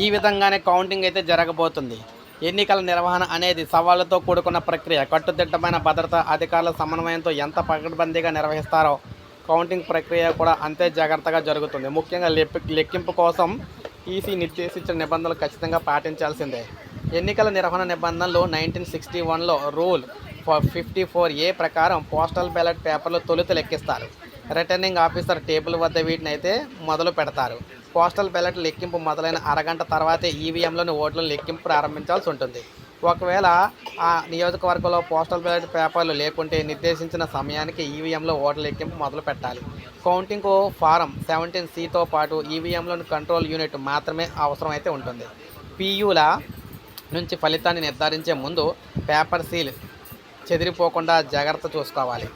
ఈ విధంగానే కౌంటింగ్ అయితే జరగబోతుంది. ఎన్నికల నిర్వహణ అనేది సవాళ్లతో కూడుకున్న ప్రక్రియ. కట్టుదిట్టమైన భద్రత, అధికారుల సమన్వయంతో ఎంత పకడ్బందీగా నిర్వహిస్తారో కౌంటింగ్ ప్రక్రియ కూడా అంతే జాగ్రత్తగా జరుగుతుంది. ముఖ్యంగా లెక్కింపు కోసం ఈసీ నిర్దేశించిన నిబంధనలు ఖచ్చితంగా పాటించాల్సిందే. ఎన్నికల నిర్వహణ నిబంధనలు 1961లో రూల్ 54A ప్రకారం పోస్టల్ బ్యాలెట్ పేపర్లు తొలుత లెక్కిస్తారు. రిటర్నింగ్ ఆఫీసర్ టేబుల్ వద్ద వీటిని అయితే మొదలు పెడతారు. పోస్టల్ బ్యాలెట్ లెక్కింపు మొదలైన అరగంట తర్వాతే ఈవీఎంలోని ఓట్లను లెక్కింపు ప్రారంభించాల్సి ఉంటుంది. ఒకవేళ ఆ నియోజకవర్గంలో పోస్టల్ బ్యాలెట్ పేపర్లు లేకుంటే నిర్దేశించిన సమయానికి ఈవీఎంలో ఓట్ల లెక్కింపు మొదలు పెట్టాలి. కౌంటింగ్కు ఫారం 17Cతో పాటు ఈవీఎంలోని కంట్రోల్ యూనిట్ మాత్రమే అవసరం అయితే ఉంటుంది. పీయూల నుంచి ఫలితాన్ని నిర్ధారించే ముందు పేపర్ సీల్ చెదిరిపోకుండా జాగ్రత్త చూసుకోవాలి.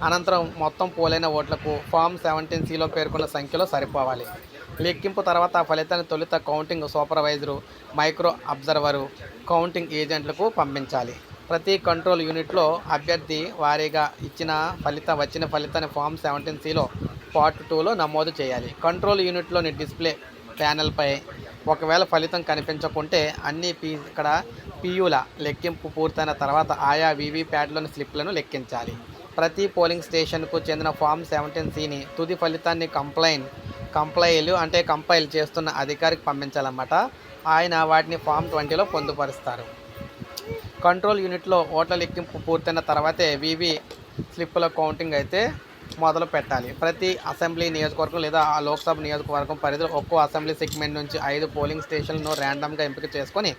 అనంతరం మొత్తం పోలైన ఓట్లకు ఫామ్ 17Cలో పేర్కొన్న సంఖ్యలో సరిపోవాలి. లెక్కింపు తర్వాత ఆ ఫలితాన్ని తొలుత counting supervisor, micro observer, counting ఏజెంట్లకు పంపించాలి. ప్రతి కంట్రోల్ యూనిట్లో అభ్యర్థి వారీగా వచ్చిన ఫలితాన్ని ఫామ్ 17Cలో పార్ట్ 2లో నమోదు చేయాలి. కంట్రోల్ యూనిట్లోని డిస్ప్లే ప్యానెల్పై ఒకవేళ ఫలితం కనిపించకుంటే ఇక్కడ పీయూల లెక్కింపు పూర్తయిన తర్వాత ఆయా వీవీప్యాట్లోని స్లిప్లను లెక్కించాలి. ప్రతి పోలింగ్ స్టేషన్కు చెందిన ఫామ్ 17Cని తుది ఫలితాన్ని కంపైల్ చేస్తున్న అధికారికి పంపించాలన్నమాట. ఆయన వాటిని ఫామ్ 20లో పొందుపరుస్తారు. కంట్రోల్ యూనిట్లో ఓట్ల లెక్కింపు పూర్తయిన తర్వాతే వీవీ స్లిప్పుల కౌంటింగ్ అయితే మొదలు పెట్టాలి. ప్రతి అసెంబ్లీ నియోజకవర్గం లేదా ఆ లోక్సభ నియోజకవర్గం పరిధిలో ఒక్కో అసెంబ్లీ సెగ్మెంట్ నుంచి 5 పోలింగ్ స్టేషన్లను ర్యాండమ్గా ఎంపిక చేసుకొని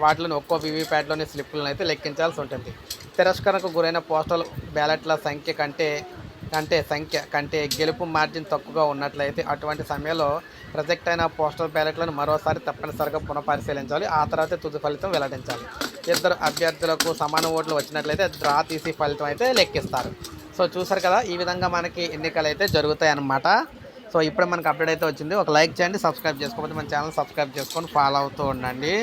వాటిలోని ఒక్కో వీవీప్యాట్లోని స్లిప్పులను అయితే లెక్కించాల్సి ఉంటుంది. తిరస్కరణకు గురైన పోస్టల్ బ్యాలెట్ల సంఖ్య కంటే గెలుపు మార్జిన్ తక్కువగా ఉన్నట్లయితే అటువంటి సమయంలో రిజెక్ట్ అయిన పోస్టల్ బ్యాలెట్లను మరోసారి తప్పనిసరిగా పునఃపరిశీలించాలి. ఆ తర్వాత తుది ఫలితం వెల్లడించాలి. ఇద్దరు అభ్యర్థులకు సమాన ఓట్లు వచ్చినట్లయితే డ్రా తీసి ఫలితం అయితే లెక్కిస్తారు. సో చూసారు కదా, ఈ విధంగా మనకి ఎన్నికలు అయితే జరుగుతాయి అన్నమాట. సో ఇప్పుడే మనకు అప్డేట్ అయితే వచ్చింది. ఒక లైక్ చేయండి, సబ్స్క్రైబ్ చేసుకోకపోతే మన ఛానల్ సబ్స్క్రైబ్ చేసుకొని ఫాలో అవుతూ ఉండండి.